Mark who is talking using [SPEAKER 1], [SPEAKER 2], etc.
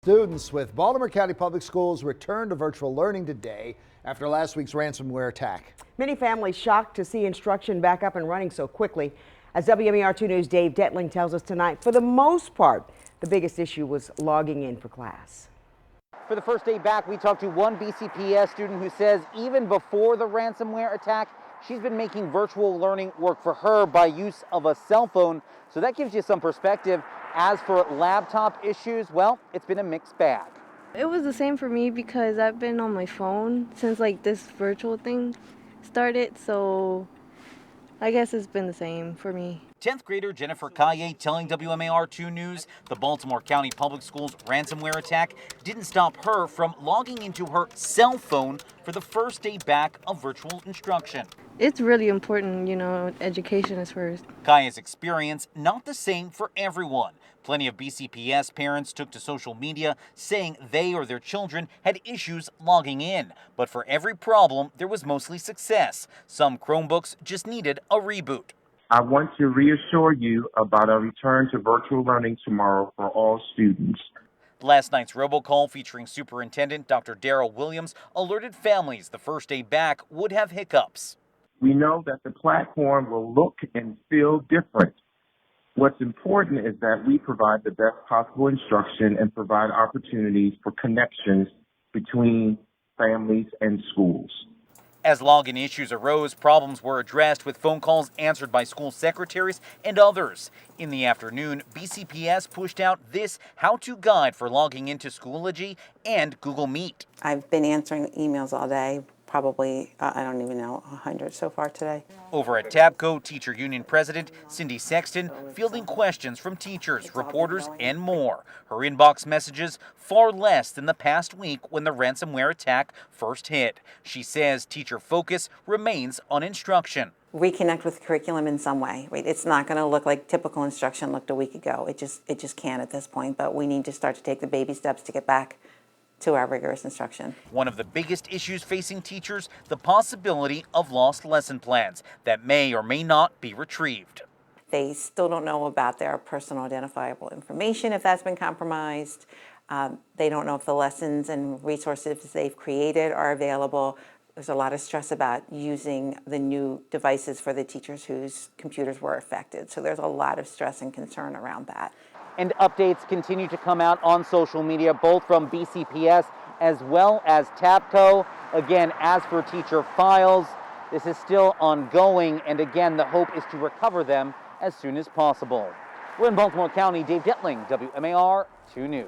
[SPEAKER 1] Students with Baltimore County Public Schools returned to virtual learning today after last week's ransomware attack.
[SPEAKER 2] Many families shocked to see instruction back up and running so quickly. As WMAR2 News' Dave Detling tells us tonight, for the most part, the biggest issue was logging in for class.
[SPEAKER 3] For the first day back, we talked to one BCPS student who says even before the ransomware attack, she's been making virtual learning work for her by use of a cell phone. So that gives you some perspective. As for laptop issues, well, it's been a mixed bag.
[SPEAKER 4] It was the same for me because I've been on my phone since this virtual thing started, so I guess it's been the same for me.
[SPEAKER 3] 10th grader Jennifer Kaye telling WMAR2 News the Baltimore County Public Schools ransomware attack didn't stop her from logging into her cell phone for the first day back of virtual instruction.
[SPEAKER 4] It's really important, education is first.
[SPEAKER 3] Kaye's experience not the same for everyone. Plenty of BCPS parents took to social media saying they or their children had issues logging in. But for every problem, there was mostly success. Some Chromebooks just needed a reboot.
[SPEAKER 5] I want to reassure you about a return to virtual learning tomorrow for all students.
[SPEAKER 3] Last night's robocall featuring Superintendent Dr. Darrell Williams alerted families the first day back would have hiccups.
[SPEAKER 5] We know that the platform will look and feel different. What's important is that we provide the best possible instruction and provide opportunities for connections between families and schools.
[SPEAKER 3] As login issues arose, problems were addressed with phone calls answered by school secretaries and others. In the afternoon, BCPS pushed out this how-to guide for logging into Schoology and Google Meet.
[SPEAKER 6] I've been answering emails all day, probably, I don't even know, 100 so far today.
[SPEAKER 3] Over at TAPCO, Teacher Union President Cindy Sexton fielding questions from teachers, reporters, and more. Her inbox messages far less than the past week when the ransomware attack first hit. She says teacher focus remains on instruction.
[SPEAKER 6] Reconnect with curriculum in some way, right? It's not going to look like typical instruction looked a week ago. It just can't at this point, but we need to start to take the baby steps to get back to our rigorous instruction.
[SPEAKER 3] One of the biggest issues facing teachers, the possibility of lost lesson plans that may or may not be retrieved.
[SPEAKER 6] They still don't know about their personal identifiable information if that's been compromised. They don't know if the lessons and resources they've created are available. There's a lot of stress about using the new devices for the teachers whose computers were affected. So there's a lot of stress and concern around that.
[SPEAKER 3] And updates continue to come out on social media, both from BCPS as well as TAPCO. Again, as for teacher files, this is still ongoing, and again, the hope is to recover them as soon as possible. We're in Baltimore County, Dave Detling, WMAR 2 News.